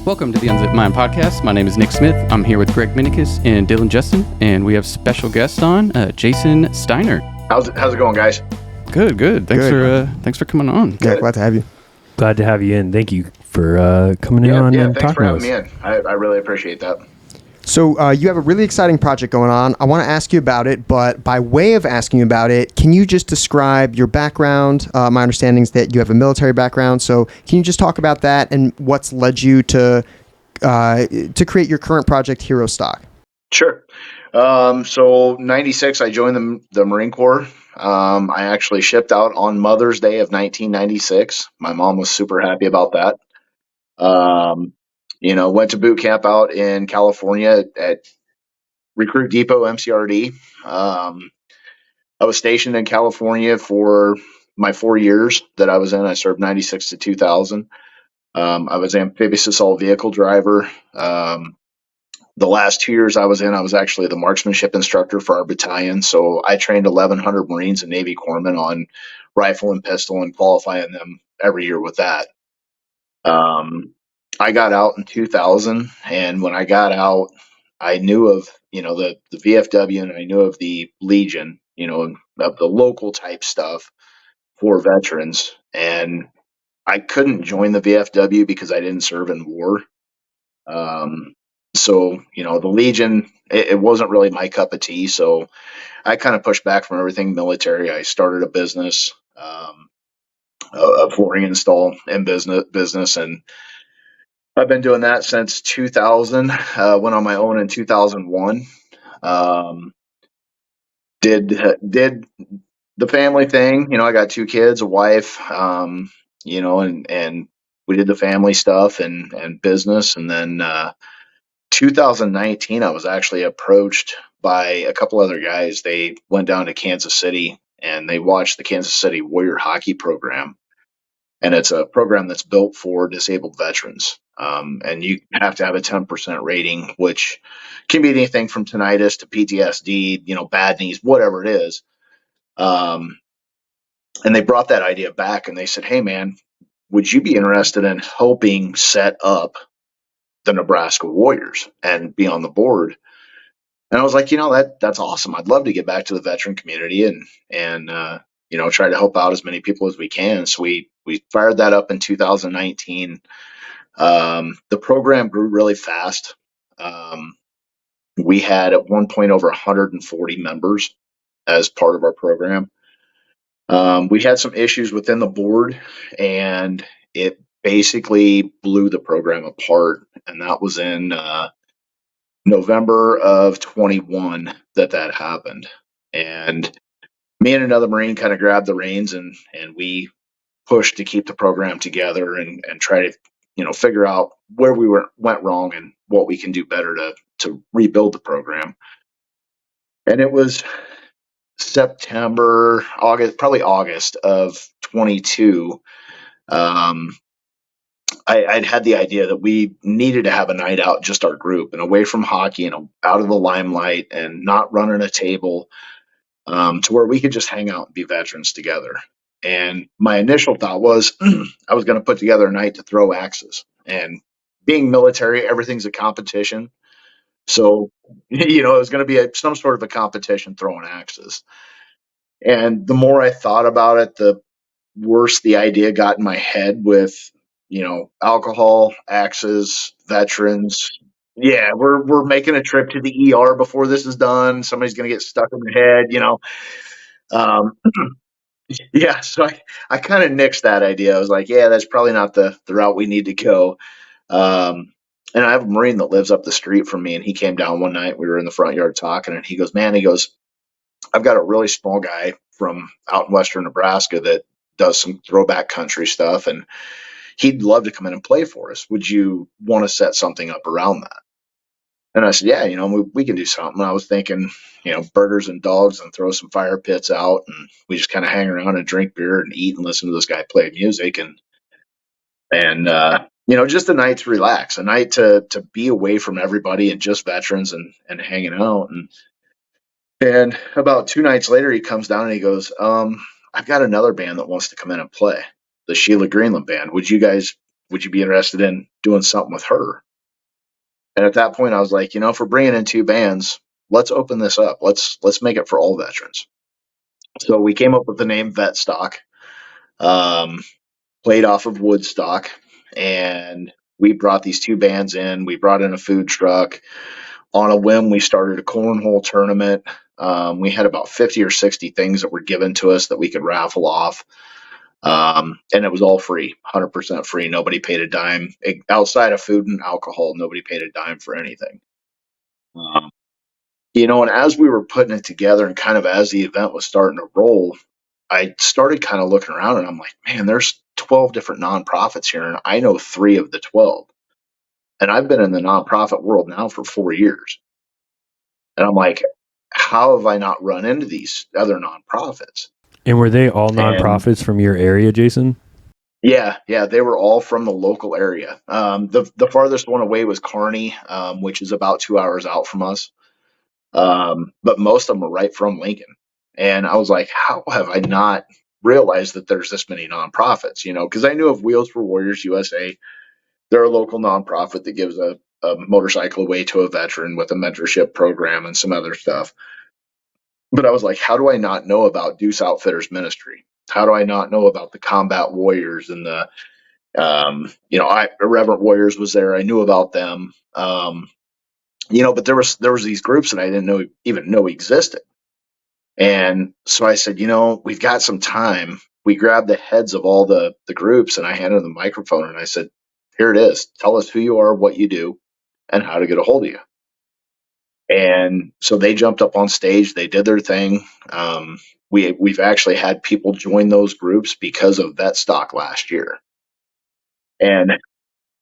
Welcome to the Unzip Mind podcast. My name is Nick Smith. I'm here with Greg Minikis and Dylan Justin, and we have special guest on, Jason Steiner. How's it going, guys? Good. Thanks for coming on. Yeah, glad to have you. Glad to have you in. Thank you for coming in on and thanks for talking having to us. me in. I really appreciate that. So you have a really exciting project going on. I want to ask you about it, but by way of asking you about it, can you just describe your background? My understanding is that you have a military background. So can you just talk about that and what's led you to create your current project, HEROSTOCK? Sure. So 96, I joined the Marine Corps. I actually shipped out on Mother's Day of 1996. My mom was super happy about that. Went to boot camp out in California at Recruit Depot, MCRD. I was stationed in California for my 4 years that I was in. I served 96 to 2000. I was amphibious assault vehicle driver. The last 2 years I was actually the marksmanship instructor for our battalion. So I trained 1,100 Marines and Navy corpsmen on rifle and pistol and qualifying them every year with that. I got out in 2000, and when I got out, I knew of, the VFW, and I knew of the Legion, of the local type stuff for veterans. And I couldn't join the VFW because I didn't serve in war. So, the Legion, it wasn't really my cup of tea. So I kind of pushed back from everything military. I started a business, a flooring install and business. And I've been doing that since 2000. Went on my own in 2001. Did the family thing. I got 2 kids, a wife, and we did the family stuff and business. And then 2019, I was actually approached by a couple other guys. They went down to Kansas City and they watched the Kansas City Warrior hockey program. And it's a program that's built for disabled veterans. And you have to have a 10% rating, which can be anything from tinnitus to PTSD, bad knees, whatever it is. And they brought that idea back and they said, hey, man, would you be interested in helping set up the Nebraska Warriors and be on the board? And I was like, that's awesome. I'd love to get back to the veteran community and try to help out as many people as we can. So we fired that up in 2019. The program grew really fast. We had at one point over 140 members as part of our program. We had some issues within the board, and it basically blew the program apart. And that was in November of 21 that happened. And me and another Marine kind of grabbed the reins and we pushed to keep the program together and try to, figure out where we went wrong and what we can do better to rebuild the program. And it was probably August of 22. I'd had the idea that we needed to have a night out, just our group, and away from hockey and out of the limelight and not running a table, to where we could just hang out and be veterans together. And my initial thought was I was going to put together a night to throw axes. And being military, everything's a competition. So, it was going to be some sort of a competition throwing axes. And the more I thought about it, the worse the idea got in my head with, alcohol, axes, veterans. Yeah, we're making a trip to the ER before this is done. Somebody's going to get stuck in the head, Yeah, so I kind of nixed that idea. I was like, yeah, that's probably not the route we need to go. And I have a Marine that lives up the street from me, and he came down one night. We were in the front yard talking, and he goes, I've got a really small guy from out in western Nebraska that does some throwback country stuff, and he'd love to come in and play for us. Would you want to set something up around that? And I said, yeah, we can do something. I was thinking, burgers and dogs and throw some fire pits out. And we just kind of hang around and drink beer and eat and listen to this guy play music. And just a night to relax, a night to be away from everybody and just veterans and hanging out. And about 2 nights later, he comes down and he goes, I've got another band that wants to come in and play, the Sheila Greenland band. Would you guys would you be interested in doing something with her? And at that point, I was like, if we're bringing in 2 bands, let's open this up. Let's make it for all veterans. So we came up with the name Vetstock, played off of Woodstock, and we brought these 2 bands in. We brought in a food truck. On a whim, we started a cornhole tournament. We had about 50 or 60 things that were given to us that we could raffle off. And it was all free, 100% free. Nobody paid a dime. Outside of food and alcohol, nobody paid a dime for anything. Um, and as we were putting it together and kind of as the event was starting to roll, I started kind of looking around and I'm like, man, there's 12 different nonprofits here, and I know 3 of the 12. And I've been in the nonprofit world now for 4 years. And I'm like, how have I not run into these other nonprofits? And were they all And nonprofits from your area, Jason? yeah, they were all from the local area. The farthest one away was Kearney, which is about 2 hours out from us. But most of them were right from Lincoln. And I was like, how have I not realized that there's this many nonprofits? Because I knew of Wheels for Warriors USA. They're a local nonprofit that gives a motorcycle away to a veteran with a mentorship program and some other stuff. But I was like, how do I not know about Deuce Outfitters Ministry? How do I not know about the Combat Warriors and the Irreverent Warriors was there. I knew about them. But there was these groups that I didn't even know existed. And so I said, we've got some time. We grabbed the heads of all the groups and I handed them the microphone and I said, here it is. Tell us who you are, what you do, and how to get a hold of you. And so they jumped up on stage. They did their thing. We've actually had people join those groups because of Vetstock last year. And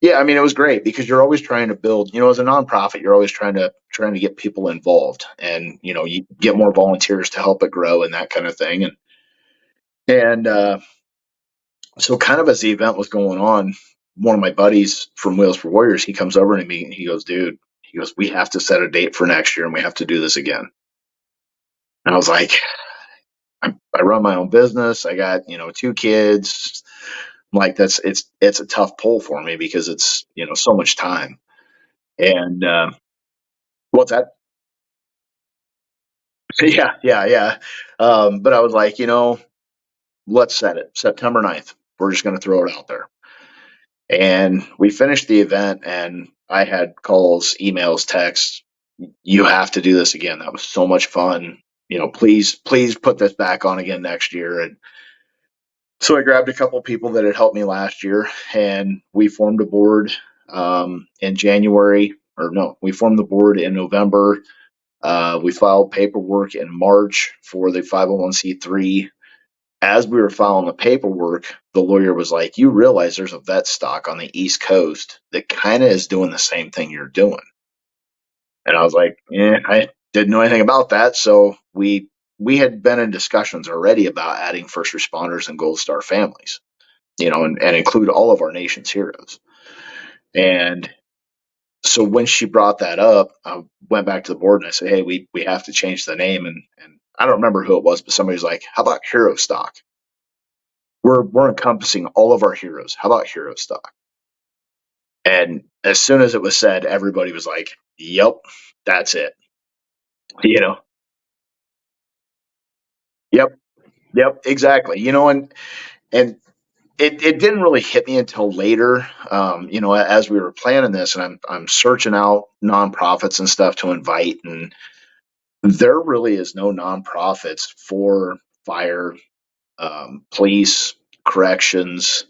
yeah, I mean, it was great because you're always trying to build, as a nonprofit, you're always trying to get people involved and, you get more volunteers to help it grow and that kind of thing. And so kind of as the event was going on, one of my buddies from Wheels for Warriors, he comes over to me and he goes, dude, we have to set a date for next year and we have to do this again. And I was like, I run my own business. I got, 2 kids. I'm like, it's a tough pull for me because it's, so much time. And, what's that? Yeah. But I was like, let's set it September 9th. We're just going to throw it out there. And we finished the event and I had calls, emails, texts. You have to do this again. That was so much fun. Please put this back on again next year. And so I grabbed a couple people that had helped me last year and we formed a board in January. Or no, we formed the board in November. We filed paperwork in March for the 501c3. As we were filing the paperwork, the lawyer was like, you realize there's a Vetstock on the East Coast that kind of is doing the same thing you're doing. And I was like, I didn't know anything about that. So we had been in discussions already about adding first responders and Gold Star families, and include all of our nation's heroes. And so when she brought that up, I went back to the board and I said, hey, we have to change the name. And I don't remember who it was, but somebody was like, how about HEROSTOCK? We're encompassing all of our heroes. How about HEROSTOCK? And as soon as it was said, everybody was like, yep, that's it. Yep, exactly. And it didn't really hit me until later, as we were planning this and I'm searching out nonprofits and stuff to invite, and there really is no nonprofits for fire, police, corrections.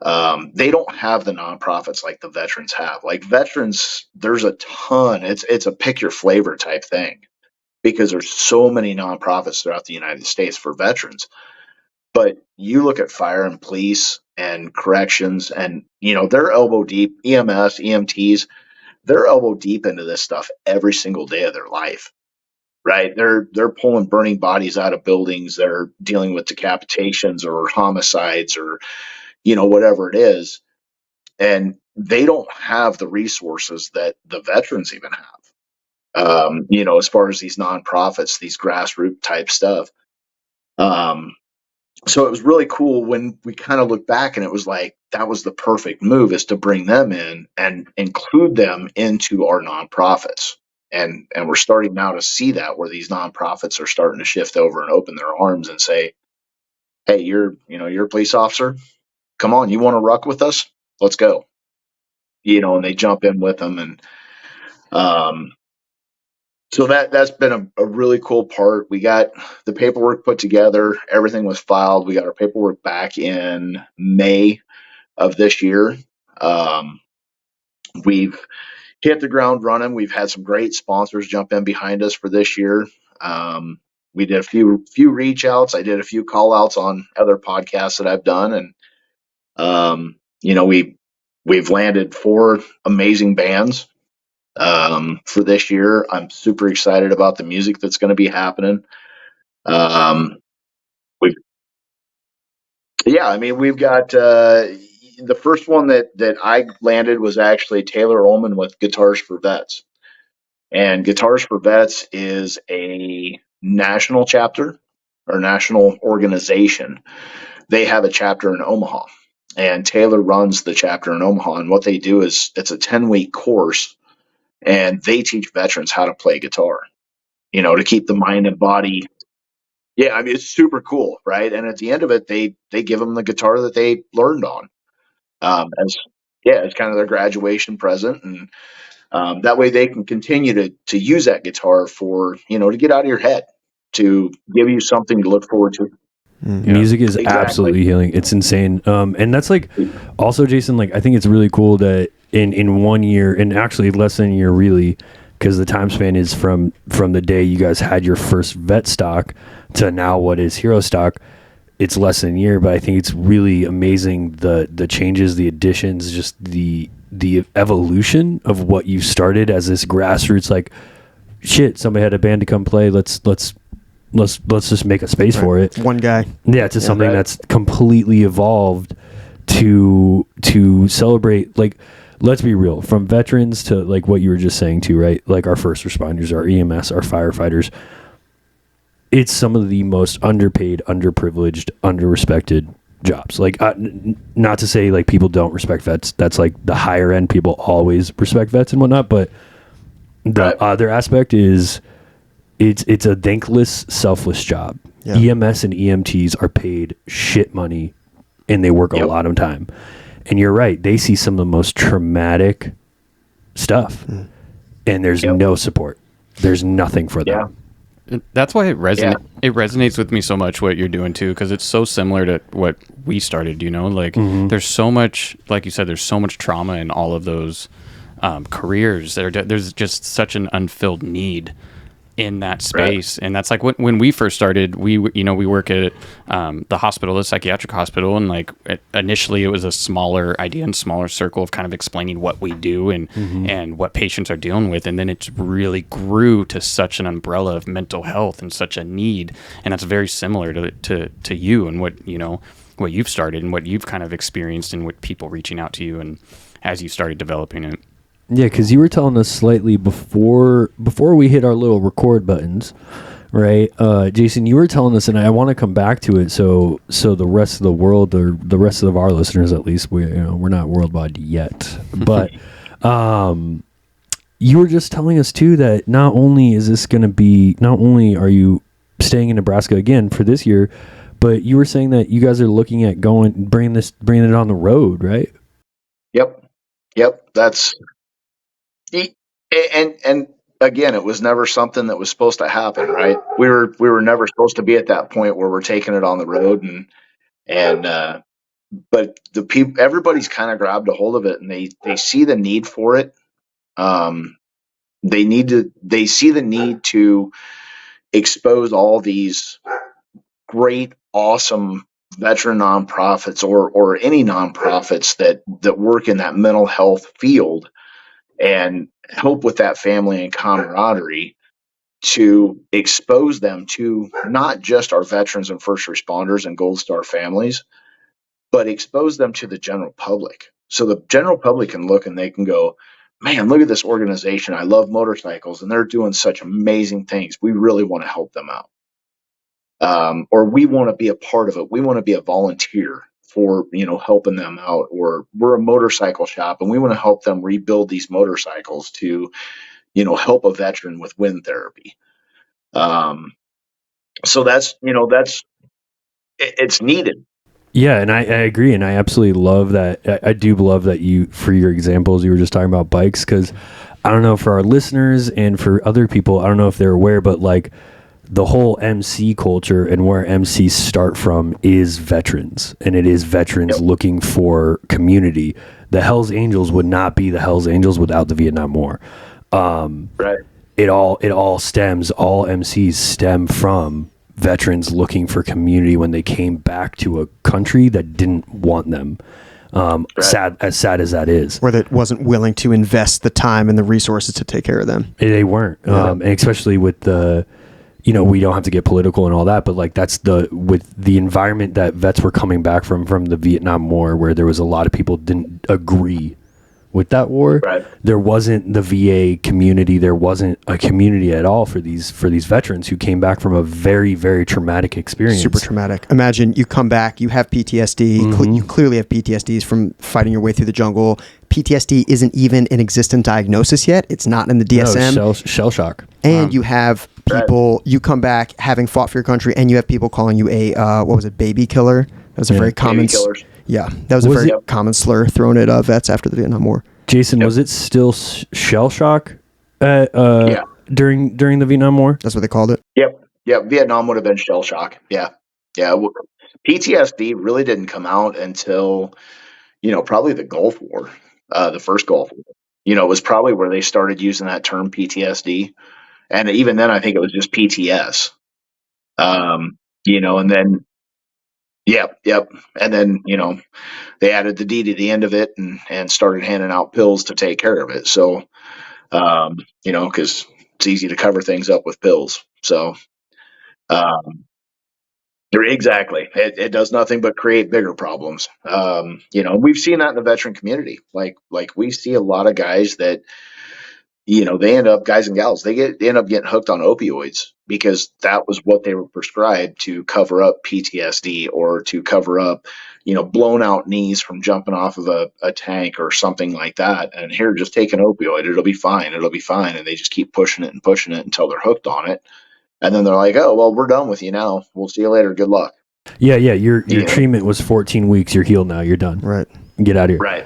They don't have the nonprofits like the veterans have. Like veterans, there's a ton. It's a pick your flavor type thing because there's so many nonprofits throughout the United States for veterans. But you look at fire and police and corrections and, they're elbow deep, EMS, EMTs, they're elbow deep into this stuff every single day of their life, right? They're pulling burning bodies out of buildings. They're dealing with decapitations or homicides or, whatever it is. And they don't have the resources that the veterans even have, as far as these nonprofits, these grassroots type stuff. So it was really cool when we kind of look back, and it was like that was the perfect move, is to bring them in and include them into our nonprofits. And we're starting now to see that, where these nonprofits are starting to shift over and open their arms and say, hey, you're a police officer, come on, you want to ruck with us, let's go. And they jump in with them. And um so that's been a really cool part. We got the paperwork put together, everything was filed. We got our paperwork back in May of this year. Um, we've hit the ground running. We've had some great sponsors jump in behind us for this year. Um, we did a few reach outs. I did a few call outs on other podcasts that I've done, and we've landed 4 amazing bands for this year. I'm super excited about the music that's going to be happening. Um, we Yeah, I mean, we've got the first one that I landed was actually Taylor Ullman with Guitars for Vets. And Guitars for Vets is a national chapter or national organization. They have a chapter in Omaha, and Taylor runs the chapter in Omaha. And what they do is it's a 10-week course, and they teach veterans how to play guitar, to keep the mind and body. Yeah, I mean, it's super cool, right? And at the end of it, they give them the guitar that they learned on, as yeah, it's kind of their graduation present, and that way they can continue to use that guitar for to get out of your head, to give you something to look forward to. Music is Exactly. absolutely healing. It's insane. And that's like also, Jason, like I think it's really cool that in 1 year, and actually less than a year really, because the time span is from the day you guys had your first vet stock to now what is HEROSTOCK. It's less than a year, but I think it's really amazing the changes, the additions, just the evolution of what you started as this grassroots, like shit, somebody had a band to come play, let's just make a space for it. One guy. Yeah, to something right. that's completely evolved to celebrate, like, let's be real, from veterans to like what you were just saying too, right? Like our first responders, our EMS, our firefighters. It's some of the most underpaid, underprivileged, underrespected jobs. Like, not to say like people don't respect vets. That's like the higher end people always respect vets and whatnot. But the other aspect is it's a thankless, selfless job. Yeah. EMS and EMTs are paid shit money, and they work a lot of time. And you're right; they see some of the most traumatic stuff, and there's no support. There's nothing for them. Yeah. That's why it resonates with me so much what you're doing too, because it's so similar to what we started. Like there's so much, like you said, there's so much trauma in all of those careers. There's just such an unfilled need in that space, and that's like when we first started. We work at the hospital, the psychiatric hospital, and like initially it was a smaller idea and smaller circle of kind of explaining what we do and what patients are dealing with, and then it really grew to such an umbrella of mental health and such a need, and that's very similar to you and what you've started and what you've kind of experienced and what people reaching out to you and as you started developing it. Yeah, because you were telling us slightly before we hit our little record buttons, right? Jason, you were telling us, and I want to come back to it. So the rest of the world, or the rest of our listeners, at least, we're not worldwide yet, but you were just telling us too that not only are you staying in Nebraska again for this year, but you were saying that you guys are looking at bringing it on the road, right? Yep. That's. And again, it was never something that was supposed to happen, right? We were never supposed to be at that point where we're taking it on the road, but the people, everybody's kind of grabbed a hold of it, and they see the need for it. They see the need to expose all these great, awesome veteran nonprofits or any nonprofits that work in that mental health field, and help with that family and camaraderie, to expose them to not just our veterans and first responders and Gold Star families, but expose them to the general public. So the general public can look and they can go, man, look at this organization. I love motorcycles and they're doing such amazing things. We really want to help them out. or we want to be a part of it. We want to be a volunteer for, helping them out, or we're a motorcycle shop and we want to help them rebuild these motorcycles to, help a veteran with wind therapy. So it's needed. Yeah, and I agree, and I absolutely love that. I do love that you, for your examples, you were just talking about bikes, because I don't know, for our listeners and for other people, I don't know if they're aware, but like the whole MC culture and where MCs start from is veterans, and it is veterans looking for community. The Hells Angels would not be the Hells Angels without the Vietnam War. Right. It all MCs stem from veterans looking for community when they came back to a country that didn't want them. Sad as that is, where that wasn't willing to invest the time and the resources to take care of them. They weren't. And especially with the, we don't have to get political and all that, but like with the environment that vets were coming back from the Vietnam War, where there was a lot of people didn't agree with that war. Right. There wasn't the VA community. There wasn't a community at all for these veterans who came back from a very, very traumatic experience. Super traumatic. Imagine you come back, you have PTSD. Mm-hmm. You clearly have PTSDs from fighting your way through the jungle. PTSD isn't even an existent diagnosis yet. It's not in the DSM. No, shell shock. And you have people, you come back having fought for your country, and you have people calling you a, baby killer? That was a very common... Yeah, that was a very common slur thrown at vets after the Vietnam War. Jason, was it still shell shock during the Vietnam War? That's what they called it? Yep. Vietnam would have been shell shock. Yeah. PTSD really didn't come out until, probably the Gulf War, the first Gulf War. Was probably where they started using that term PTSD. And even then, I think it was just PTS. And then... Yep. And then, they added the D to the end of it and started handing out pills to take care of it. So, because it's easy to cover things up with pills. So, exactly. It does nothing but create bigger problems. We've seen that in the veteran community. Like we see a lot of guys that, they end up, guys and gals, they end up getting hooked on opioids because that was what they were prescribed to cover up PTSD or to cover up, blown out knees from jumping off of a tank or something like that. And here, just take an opioid. It'll be fine. And they just keep pushing it until they're hooked on it. And then they're like, oh, well, we're done with you now. We'll see you later. Good luck. Yeah. Your treatment was 14 weeks. You're healed now. You're done. Right. Get out of here. Right.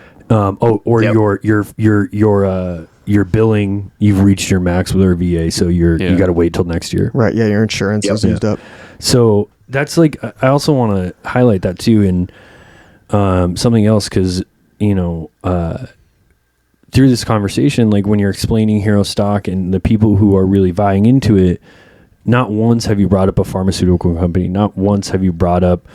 Your billing, you've reached your max with our VA, so you got to wait till next year. Right. Yeah. Your insurance is used up. So that's like, I also want to highlight that too, and something else, because through this conversation, like when you're explaining HEROSTOCK and the people who are really vying into it, not once have you brought up a pharmaceutical company. Not once have you brought up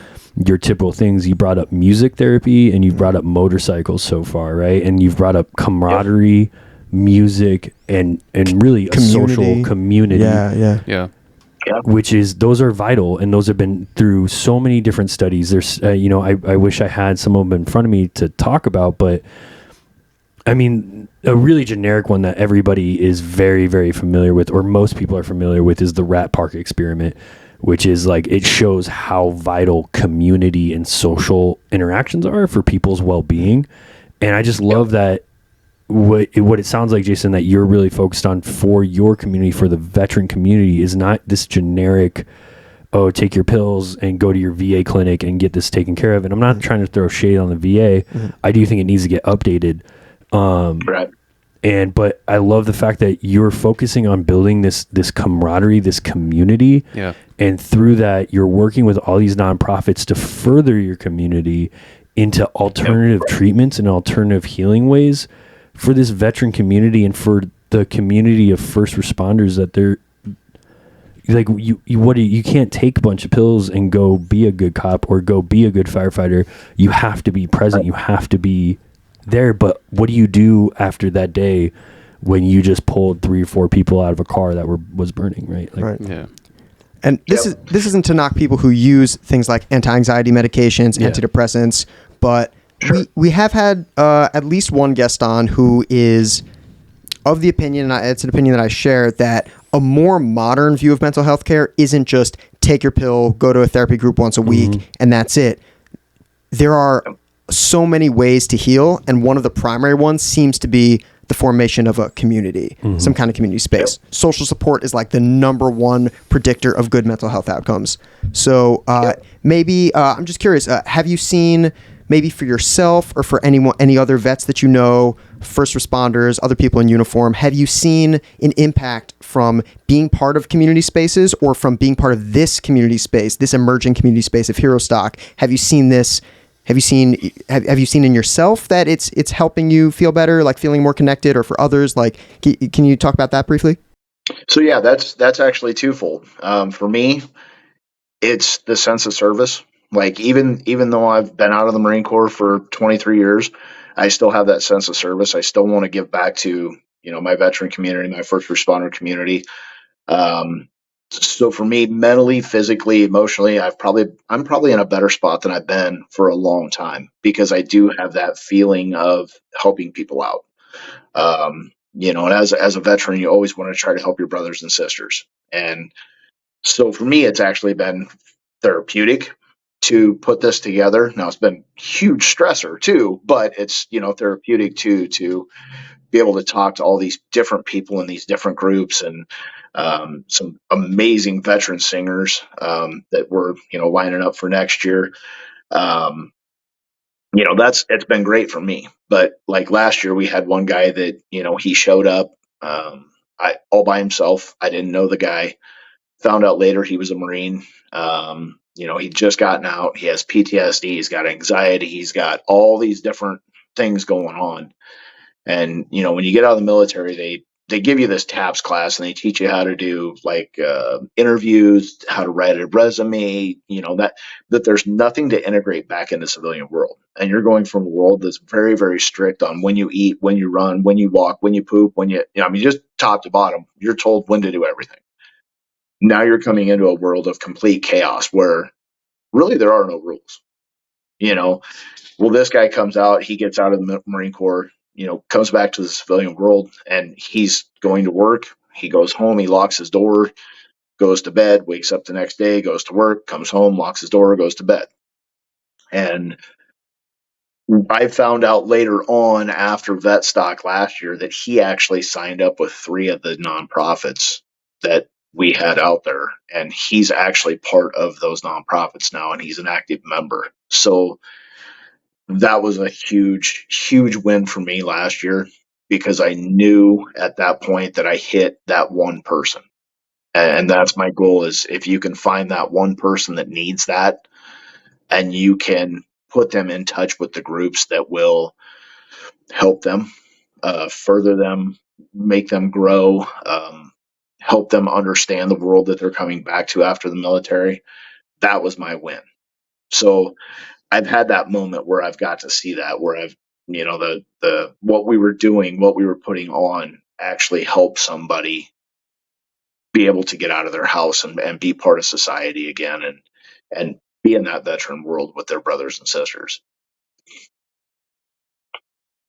your typical things. You brought up music therapy and you've brought up motorcycles so far, right? And you've brought up camaraderie, music, and really a social community. Yeah. Which is, those are vital, and those have been through so many different studies. There's, I wish I had some of them in front of me to talk about, but I mean, a really generic one that everybody is very, very familiar with, or most people are familiar with, is the Rat Park experiment, which is like, it shows how vital community and social interactions are for people's well-being. And I just love that what it sounds like, Jason, that you're really focused on for your community, for the veteran community, is not this generic, oh, take your pills and go to your VA clinic and get this taken care of. And I'm not trying to throw shade on the VA. I do think it needs to get updated. Right. But I love the fact that you're focusing on building this camaraderie, this community. Yeah. And through that, you're working with all these nonprofits to further your community into alternative treatments and alternative healing ways for this veteran community and for the community of first responders, that they're like, you can't take a bunch of pills and go be a good cop or go be a good firefighter. You have to be present. You have to be there. But what do you do after that day when you just pulled 3 or 4 people out of a car that was burning, right? Like, right. Yeah. And this isn't to knock people who use things like anti-anxiety medications, antidepressants, but we have had at least one guest on who is of the opinion, and it's an opinion that I share, that a more modern view of mental health care isn't just take your pill, go to a therapy group once a week, and that's it. There are so many ways to heal, and one of the primary ones seems to be the formation of a community, some kind of community space. Social support is like the number one predictor of good mental health outcomes. So maybe I'm just curious, have you seen, maybe for yourself or for any other vets that you know, first responders, other people in uniform, have you seen an impact from being part of community spaces or from being part of this community space, this emerging community space of HEROSTOCK? Have you seen this? Have you seen in yourself that it's helping you feel better, like feeling more connected, or for others? Like, can you talk about that briefly? So yeah, that's actually twofold. For me, it's the sense of service. Like even though I've been out of the Marine Corps for 23 years, I still have that sense of service. I still want to give back to, my veteran community, my first responder community. So for me, mentally, physically, emotionally, I'm probably in a better spot than I've been for a long time, because I do have that feeling of helping people out. And as a veteran, you always want to try to help your brothers and sisters. And so for me, it's actually been therapeutic to put this together. Now it's been huge stressor too, but it's, therapeutic to be able to talk to all these different people in these different groups, and some amazing veteran singers that we're lining up for next year. It's been great for me. But like last year, we had one guy that he showed up all by himself. I didn't know the guy. Found out later he was a Marine. He'd just gotten out. He has PTSD. He's got anxiety. He's got all these different things going on. And, when you get out of the military, they give you this TAPS class, and they teach you how to do interviews, how to write a resume, that there's nothing to integrate back into the civilian world. And you're going from a world that's very, very strict on when you eat, when you run, when you walk, when you poop, just top to bottom, you're told when to do everything. Now you're coming into a world of complete chaos where really there are no rules. Well, this guy comes out, he gets out of the Marine Corps, comes back to the civilian world, and he's going to work. He goes home, he locks his door, goes to bed, wakes up the next day, goes to work, comes home, locks his door, goes to bed. And I found out later on, after VetStock last year, that he actually signed up with 3 of the nonprofits that we had out there. And he's actually part of those nonprofits now, and he's an active member. So that was a huge, huge win for me last year, because I knew at that point that I hit that one person. And that's my goal, is if you can find that one person that needs that, and you can put them in touch with the groups that will help them, further them, make them grow, help them understand the world that they're coming back to after the military, that was my win. So I've had that moment where I've got to see that, where I've, the what we were doing, what we were putting on, actually help somebody be able to get out of their house and be part of society again, and be in that veteran world with their brothers and sisters.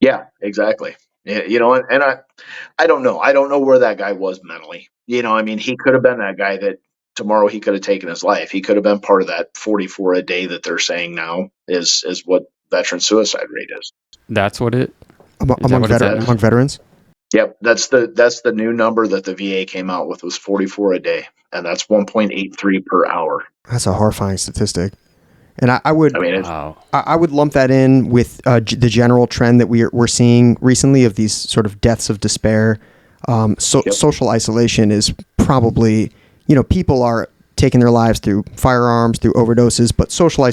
Yeah, exactly. And I don't know. I don't know where that guy was mentally. He could have been that guy that tomorrow he could have taken his life. He could have been part of that 44 a day that they're saying now is what veteran suicide rate is. That's what it among veterans. Yep, that's the new number that the VA came out with, was 44 a day, and that's 1.83 per hour. That's a horrifying statistic. And I would wow. I would lump that in with the general trend that we're seeing recently of these sort of deaths of despair. Social isolation is probably, people are taking their lives through firearms, through overdoses, but social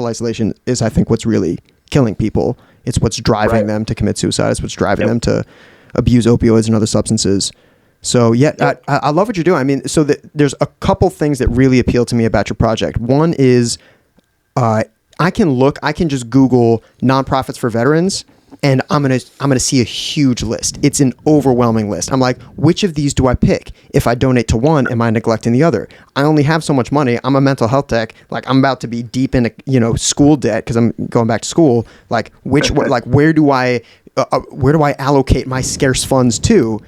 isolation is, I think, what's really killing people. It's what's driving them to commit suicide. It's what's driving them to abuse opioids and other substances. So I love what you're doing. So there's a couple things that really appeal to me about your project. One is I can just Google nonprofits for veterans, and I'm gonna see a huge list. It's an overwhelming list. I'm like, which of these do I pick? If I donate to one, am I neglecting the other? I only have so much money. I'm a mental health tech. Like, I'm about to be deep into school debt because I'm going back to school. Like, where do I where do I allocate my scarce funds to?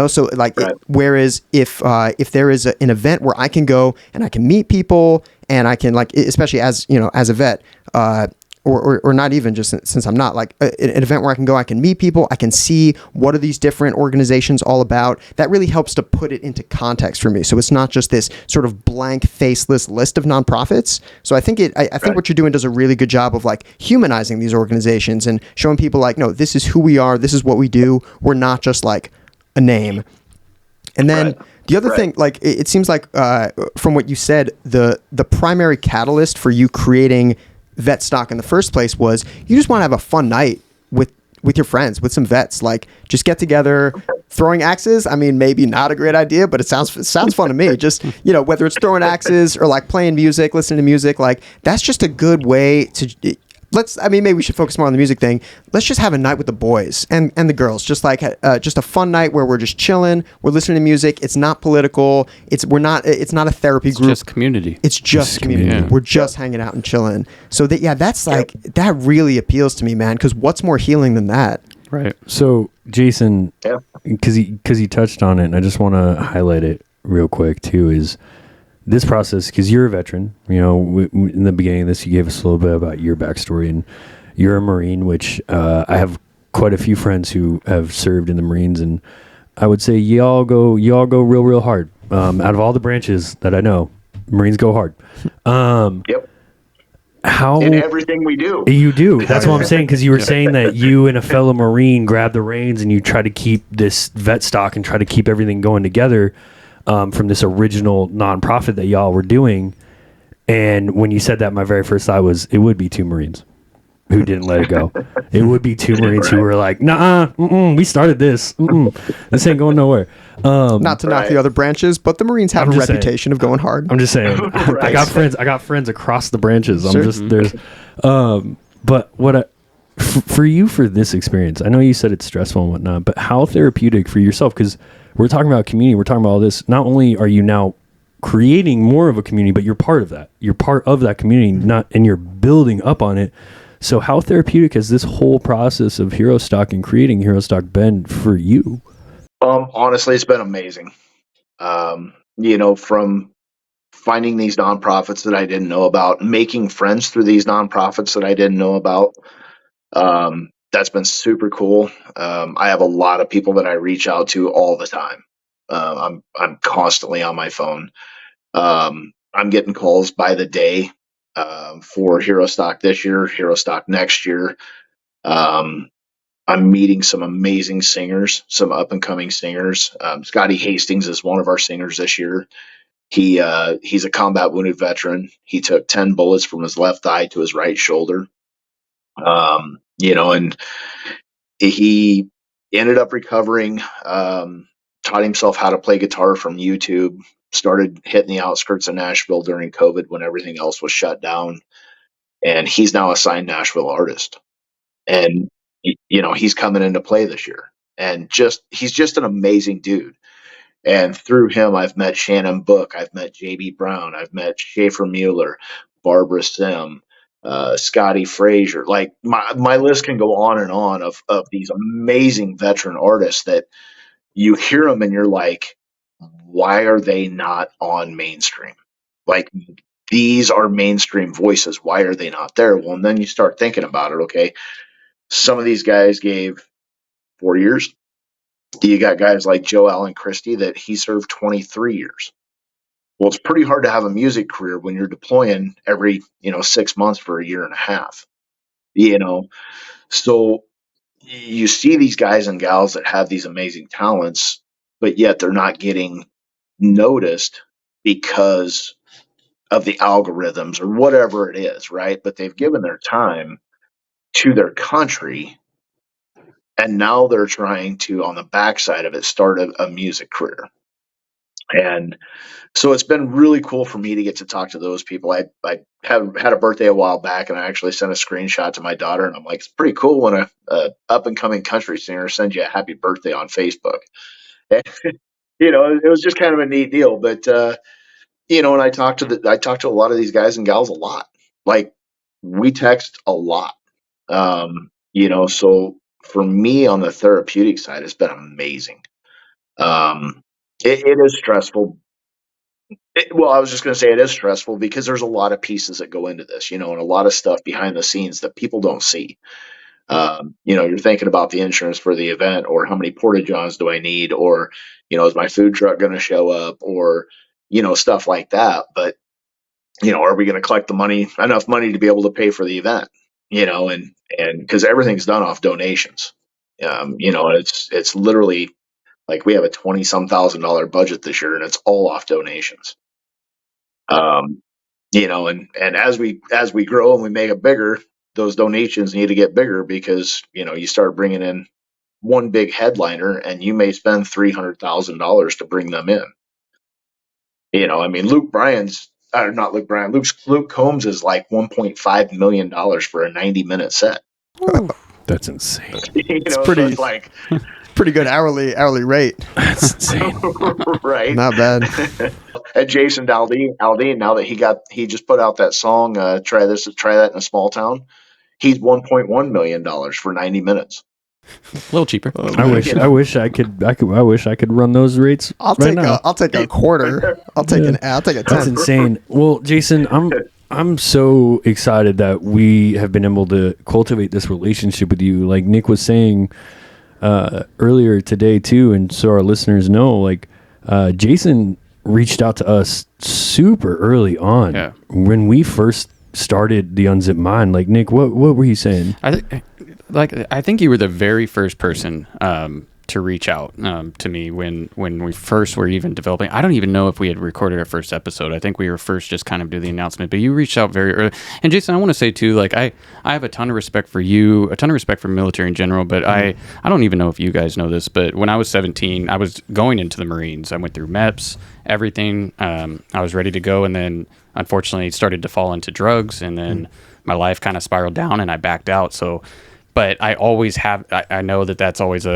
So like, Right. whereas if there is an event where I can go and I can meet people and I can, like, especially as as a vet, or not even just since I'm not, like, an event where I can go, I can meet people, I can see what are these different organizations all about. That really helps to put it into context for me. So it's not just this sort of blank, faceless list of nonprofits. So I think think what you're doing does a really good job of, like, humanizing these organizations and showing people, like, no, this is who we are, this is what we do. We're not just like a name. And then the other thing, like, it seems like from what you said, the primary catalyst for you creating VetStock in the first place was you just want to have a fun night with your friends, with some vets, like, just get together. Throwing axes, I mean, maybe not a great idea, but it sounds fun to me. Just, whether it's throwing axes or, like, playing music, listening to music, like, that's just a good way to maybe we should focus more on the music thing. Let's just have a night with the boys and the girls. Just like just a fun night where we're just chilling. We're listening to music. It's not political. It's not a therapy group. It's just community. It's just community. Yeah. We're just hanging out and chilling. So that's like, that really appeals to me, man. Because what's more healing than that? Right. So Jason, because he touched on it, and I just want to highlight it real quick too, is this process, because you're a veteran, in the beginning of this, you gave us a little bit about your backstory, and you're a Marine, which I have quite a few friends who have served in the Marines, and I would say you all go real hard. Out of all the branches that I know, Marines go hard. Yep. How in everything we do. You do. That's what I'm saying, because you were saying that you and a fellow Marine grab the reins and you try to keep this VetStock and try to keep everything going together. From this original nonprofit that y'all were doing. And when you said that, my very first thought was, it would be two Marines who didn't let it go. It would be two Marines who were like, nah, we started this. This ain't going nowhere. Not to knock the other branches, but the Marines have a reputation of going hard. I'm just saying. I got friends across the branches. But what for you, for this experience, I know you said it's stressful and whatnot, but how therapeutic for yourself? Because we're talking about community. We're talking about all this. Not only are you now creating more of a community, but you're part of that. You're part of that community, and you're building up on it. So how therapeutic has this whole process of HEROSTOCK and creating HEROSTOCK been for you? Honestly, it's been amazing. From finding these nonprofits that I didn't know about, making friends through these nonprofits that I didn't know about. That's been super cool. I have a lot of people that I reach out to all the time. I'm constantly on my phone. I'm getting calls by the day for HEROSTOCK this year, HEROSTOCK next year. I'm meeting some amazing singers, some up and coming singers. Scotty Hastings is one of our singers this year. He's a combat wounded veteran. He took 10 bullets from his left eye to his right shoulder. And he ended up recovering, taught himself how to play guitar from YouTube, started hitting the outskirts of Nashville during COVID when everything else was shut down. And he's now a signed Nashville artist. And, he's coming into play this year. And he's just an amazing dude. And through him, I've met Shannon Book, I've met JB Brown, I've met Schaefer Mueller, Barbara Sim, Scotty Frazier. Like, my list can go on and on of these amazing veteran artists that you hear them and you're like, why are they not on mainstream? Like, these are mainstream voices. Why are they not there? Well, and then you start thinking about it. Okay, some of these guys gave 4 years. You got guys like Joe Allen Christie that he served 23 years. Well, it's pretty hard to have a music career when you're deploying every, 6 months for a year and a half, So you see these guys and gals that have these amazing talents, but yet they're not getting noticed because of the algorithms or whatever it is, right? But they've given their time to their country, and now they're trying to, on the backside of it, start a music career. And so it's been really cool for me to get to talk to those people. I had a birthday a while back, and I actually sent a screenshot to my daughter, and I'm like, it's pretty cool when a up and coming country singer sends you a happy birthday on Facebook. It was just kind of a neat deal. But and I talked to a lot of these guys and gals a lot. Like, we text a lot. So for me on the therapeutic side, has been amazing. It is stressful. Well, I was just going to say it is stressful because there's a lot of pieces that go into this, and a lot of stuff behind the scenes that people don't see. You're thinking about the insurance for the event, or how many porta johns do I need, or is my food truck going to show up, or stuff like that. But are we going to collect enough money to be able to pay for the event? And because everything's done off donations. It's literally like we have a 20-some $1,000 budget this year, and it's all off donations. And as we grow and we make it bigger, those donations need to get bigger because you start bringing in one big headliner, and you may spend $300,000 to bring them in. Luke Bryan's not Luke Bryan. Luke Combs is like $1.5 million for a 90-minute set. That's insane. It's pretty good hourly rate. That's insane. Right? Not bad. And Jason Aldean, now that he just put out that song, try that in a small town. He's $1.1 million for 90 minutes. A little cheaper. I wish I could run those rates. I'll take a quarter. I'll take a 10. That's insane. Well, Jason, I'm so excited that we have been able to cultivate this relationship with you. Like Nick was saying earlier today too, and so our listeners know, like Jason reached out to us super early on when we first started the Unzip Mind. Like Nick, what were you saying? I think you were the very first person to reach out to me when we first were even developing. I don't even know if we had recorded our first episode. I think we were first just kind of do the announcement, but you reached out very early. And Jason, I want to say too, like I have a ton of respect for you, a ton of respect for military in general, but I don't even know if you guys know this, but when I was 17, I was going into the Marines. I went through MEPS, everything. I was ready to go, and then unfortunately started to fall into drugs, and then my life kind of spiraled down and I backed out. So, but I always have, I know that's always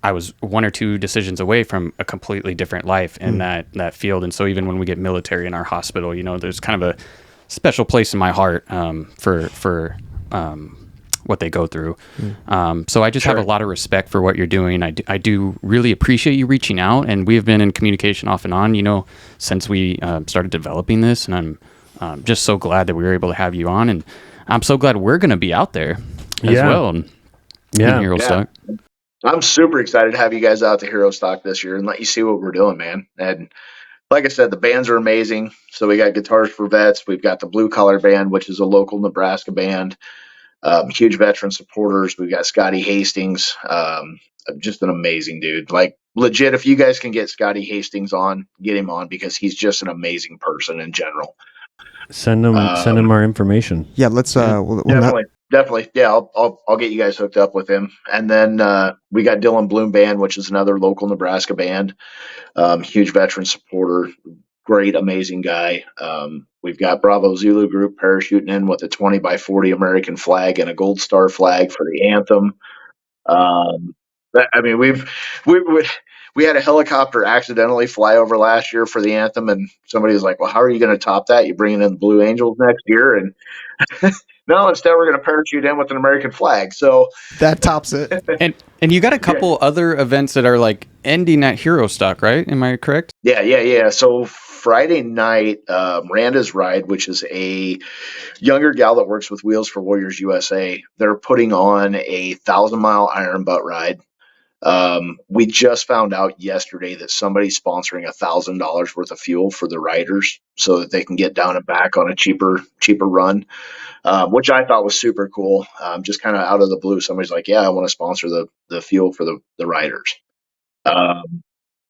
I was one or two decisions away from a completely different life in that field. And so even when we get military in our hospital, there's kind of a special place in my heart for what they go through. So I just have a lot of respect for what you're doing. I do really appreciate you reaching out, and we have been in communication off and on, since we started developing this. And I'm just so glad that we were able to have you on, and I'm so glad we're going to be out there as well. In HEROSTOCK. I'm super excited to have you guys out to HEROSTOCK this year and let you see what we're doing, man. And like I said, the bands are amazing. So we got Guitars for Vets. We've got the Blue Collar Band, which is a local Nebraska band. Huge veteran supporters. We've got Scotty Hastings. Just an amazing dude. Like legit, if you guys can get Scotty Hastings on, get him on, because he's just an amazing person in general. Send him our information. Yeah, let's Definitely. Yeah, I'll get you guys hooked up with him. And then we got Dylan Bloom Band, which is another local Nebraska band. Huge veteran supporter, great, amazing guy. We've got Bravo Zulu Group parachuting in with a 20x40 American flag and a gold star flag for the anthem. We had a helicopter accidentally fly over last year for the anthem, and somebody was like, "Well, how are you going to top that? You bringing in the Blue Angels next year?" And no, instead we're going to parachute in with an American flag. So that tops it. And you got a couple other events that are like ending at HEROSTOCK, right? Am I correct? Yeah. So Friday night, Randa's Ride, which is a younger gal that works with Wheels for Warriors USA, they're putting on a 1,000-mile iron butt ride. We just found out yesterday that somebody's sponsoring $1,000 worth of fuel for the riders so that they can get down and back on a cheaper run, which I thought was super cool. Just kind of out of the blue, somebody's like, "Yeah, I want to sponsor the fuel for the riders."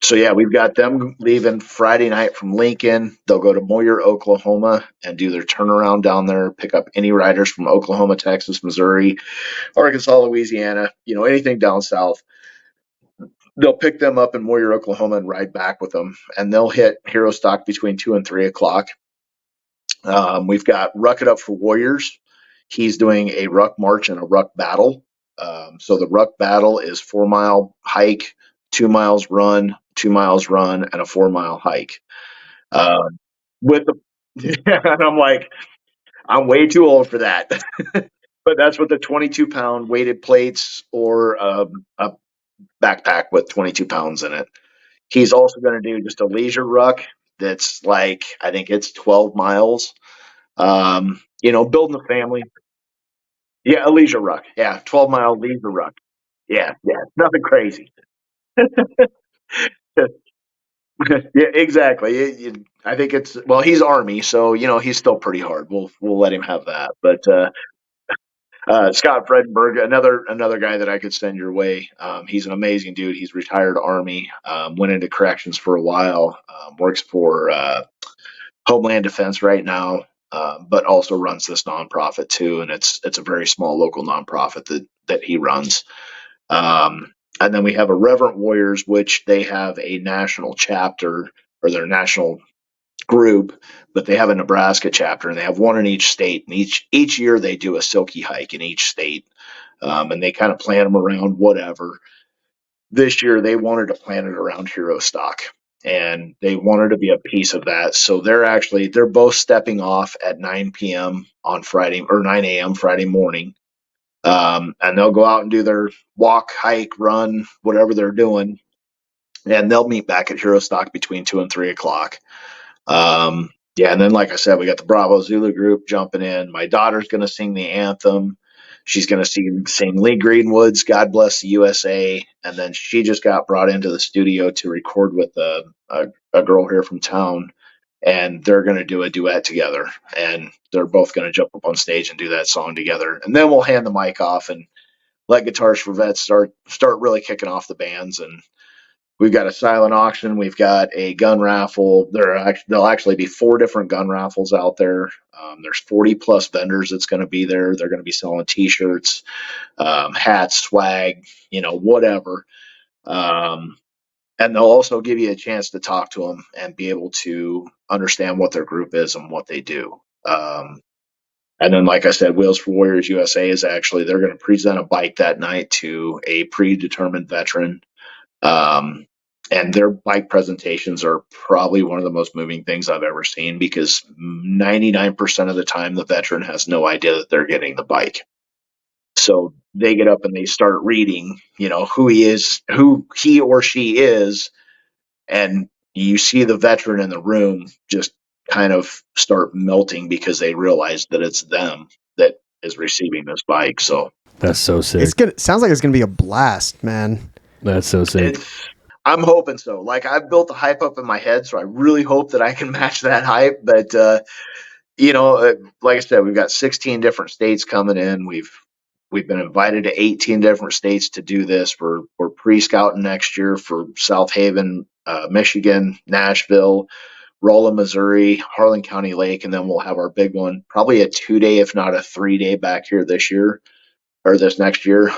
So yeah, we've got them leaving Friday night from Lincoln. They'll go to Moyer, Oklahoma, and do their turnaround down there, pick up any riders from Oklahoma, Texas, Missouri, Arkansas, Louisiana, anything down south. They'll pick them up in Moyer, Oklahoma, and ride back with them. And they'll hit HEROSTOCK between 2 and 3 o'clock. We've got Ruck It Up for Warriors. He's doing a ruck march and a ruck battle. So the ruck battle is 4-mile hike, 2 miles run, 2 miles run, and a 4-mile hike. And I'm like, I'm way too old for that. But that's with the 22-pound weighted plates or a backpack with 22 pounds in it. He's also going to do just a leisure ruck that's like, I think it's 12 miles. Building a family. Yeah, a leisure ruck. Yeah, 12-mile leisure ruck. Yeah, yeah, nothing crazy. Yeah, exactly. I think it's well, he's Army, so he's still pretty hard. We'll let him have that. But Scott Fredenberg, another guy that I could send your way. He's an amazing dude. He's retired Army, went into corrections for a while, works for Homeland Defense right now, but also runs this nonprofit too, and it's a very small local nonprofit that he runs. And then we have a Reverent Warriors, which they have a national chapter or their national group, but they have a Nebraska chapter, and they have one in each state. And each year they do a silky hike in each state, and they kind of plan them around whatever. This year they wanted to plan it around HEROSTOCK, and they wanted to be a piece of that. So they're both stepping off at 9 p.m. on Friday or 9 a.m. Friday morning. And they'll go out and do their walk, hike, run, whatever they're doing. And they'll meet back at HEROSTOCK between 2 and 3 o'clock. Yeah, and then like I said, we got the Bravo Zulu group jumping in. My daughter's going to sing the anthem. She's going to sing Lee Greenwood's God Bless the USA. And then she just got brought into the studio to record with a girl here from town. And they're going to do a duet together. And they're both going to jump up on stage and do that song together. And then we'll hand the mic off and let Guitars for Vets start really kicking off the bands. And we've got a silent auction. We've got a gun raffle. There'll actually be 4 different gun raffles out there. There's 40 plus vendors that's going to be there. They're going to be selling T-shirts, hats, swag, whatever. And they'll also give you a chance to talk to them and be able to understand what their group is and what they do. And then, like I said, Wheels for Warriors USA they're going to present a bike that night to a predetermined veteran. And their bike presentations are probably one of the most moving things I've ever seen, because 99% of the time the veteran has no idea that they're getting the bike. So they get up and they start reading, who he is, who he or she is, and you see the veteran in the room just kind of start melting because they realize that it's them that is receiving this bike. So that's so sick. Sounds like it's gonna be a blast, man. That's so sick. I'm hoping so. Like, I've built the hype up in my head, so I really hope that I can match that hype. But like I said, we've got 16 different states coming in. We've been invited to 18 different states to do this. We're pre-scouting next year for South Haven, Michigan, Nashville, Rolla, Missouri, Harlan County Lake, and then we'll have our big one, probably a 2-day, if not a 3-day, back here this next year.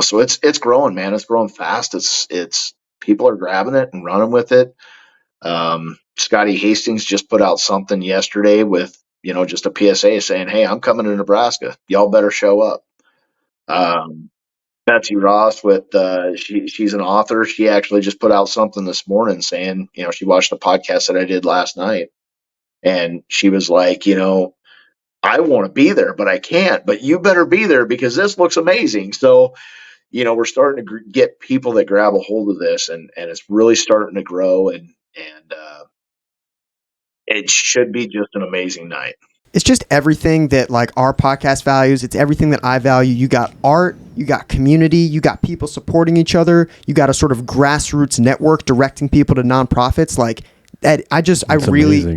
So it's growing, man. It's growing fast. It's people are grabbing it and running with it. Scotty Hastings just put out something yesterday with, just a PSA saying, "Hey, I'm coming to Nebraska. Y'all better show up." Betsy Ross she's an author. She actually just put out something this morning saying, she watched the podcast that I did last night, and she was like, I want to be there, but I can't. But you better be there because this looks amazing. So, we're starting to get people that grab a hold of this, and it's really starting to grow, and it should be just an amazing night. It's just everything that like our podcast values. It's everything that I value. You got art, you got community, you got people supporting each other. You got a sort of grassroots network directing people to nonprofits. Like that, I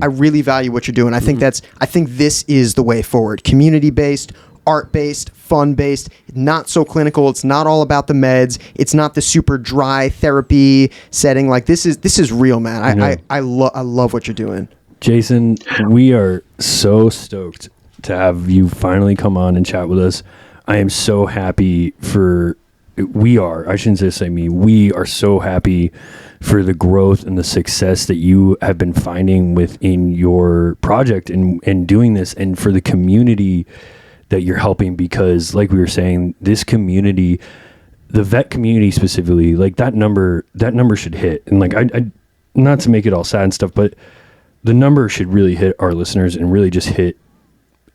really value what you're doing. I think this is the way forward. Community based, art based, fun based, not so clinical. It's not all about the meds. It's not the super dry therapy setting. Like this is real, man. I love what you're doing. Jason, we are so stoked to have you finally come on and chat with us. I am so happy we are so happy for the growth and the success that you have been finding within your project and doing this, and for the community that you're helping, because like we were saying, this community, the vet community specifically, like that number should hit. And like, I not to make it all sad and stuff, but the number should really hit our listeners and really just hit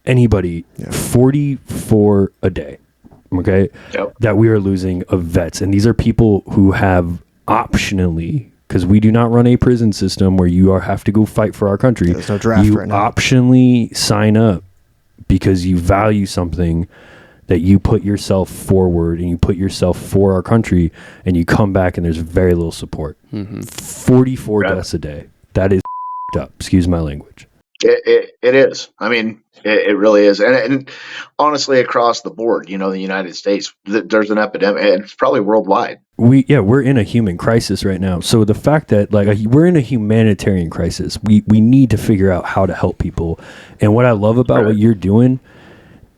anybody, 44 a day. Okay. Yep. That we are losing of vets. And these are people who have optionally, because we do not run a prison system where you have to go fight for our country. There's no draft you right now. optionally sign up because you value something, that you put yourself forward and you put yourself for our country, and you come back and there's very little support. 44 deaths a day. That is up. Excuse my language. It is. I mean, it really is. And honestly, across the board, the United States, there's an epidemic, and it's probably worldwide. We're in a human crisis right now. So the fact that we're in a humanitarian crisis, we need to figure out how to help people. And what I love about what you're doing,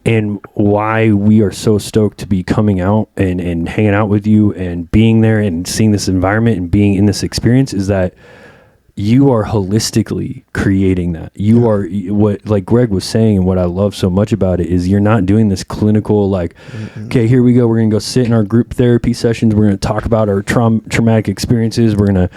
and why we are so stoked to be coming out and hanging out with you and being there and seeing this environment and being in this experience, is that you are holistically creating that. You are what, like Greg was saying, and what I love so much about it is you're not doing this clinical, okay, here we go. We're going to go sit in our group therapy sessions. We're going to talk about our traumatic experiences. We're going to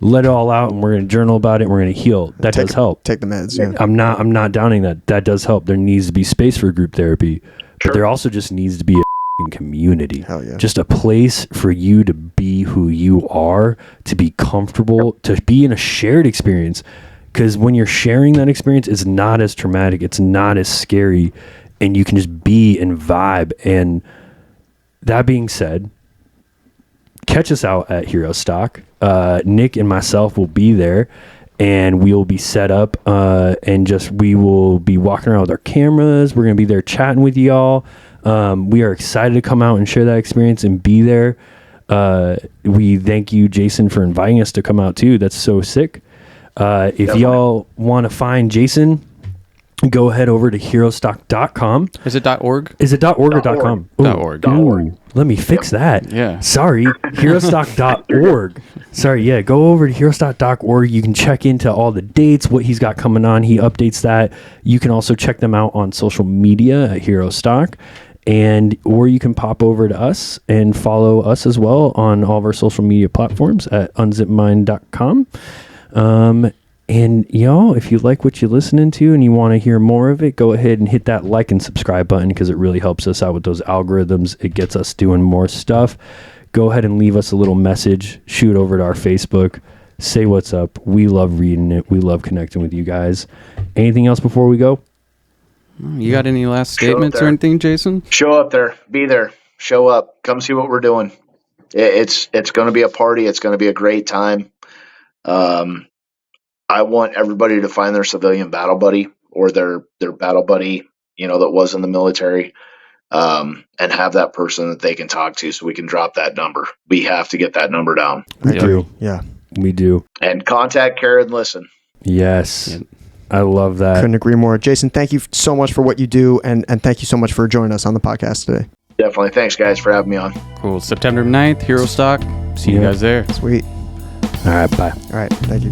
let it all out, and we're going to journal about it. And we're going to heal. That does help. Take the meds. Yeah. I'm not downing that. That does help. There needs to be space for group therapy, but there also just needs to be a community. Hell yeah. Just a place for you to be who you are, to be comfortable, to be in a shared experience. Because when you're sharing that experience, it's not as traumatic, it's not as scary, and you can just be and vibe. And that being said, catch us out at HEROSTOCK. Nick and myself will be there, and we'll be set up, and we will be walking around with our cameras. We're going to be there chatting with y'all. We are excited to come out and share that experience and be there. We thank you, Jason, for inviting us to come out too. That's so sick. If y'all want to find Jason, go ahead over to HEROSTOCK.com. Is it .org? Is it .org or .com? .org. Ooh, let me fix that. Yeah. Sorry, HEROSTOCK.org. Sorry, yeah. Go over to HEROSTOCK.org. You can check into all the dates, what he's got coming on. He updates that. You can also check them out on social media at HEROSTOCK. Or you can pop over to us and follow us as well on all of our social media platforms at unzipmind.com. And y'all, if you like what you're listening to and you want to hear more of it, go ahead and hit that like and subscribe button, because it really helps us out with those algorithms. It gets us doing more stuff. Go ahead and leave us a little message. Shoot over to our Facebook. Say what's up. We love reading it. We love connecting with you guys. Anything else before we go? You got any last statements or anything, Jason? Show up there. Be there. Show up. Come see what we're doing. It's going to be a party. It's going to be a great time. I want everybody to find their civilian battle buddy or their battle buddy, that was in the military, and have that person that they can talk to, so we can drop that number. We have to get that number down. We do. Yeah. We do. And contact, care, and listen. Yes. Yeah. I love that. Couldn't agree more. Jason, thank you so much for what you do, and thank you so much for joining us on the podcast today. Definitely. Thanks, guys, for having me on. Cool. September 9th, HEROSTOCK. See you guys there. Sweet. All right. Bye. All right. Thank you.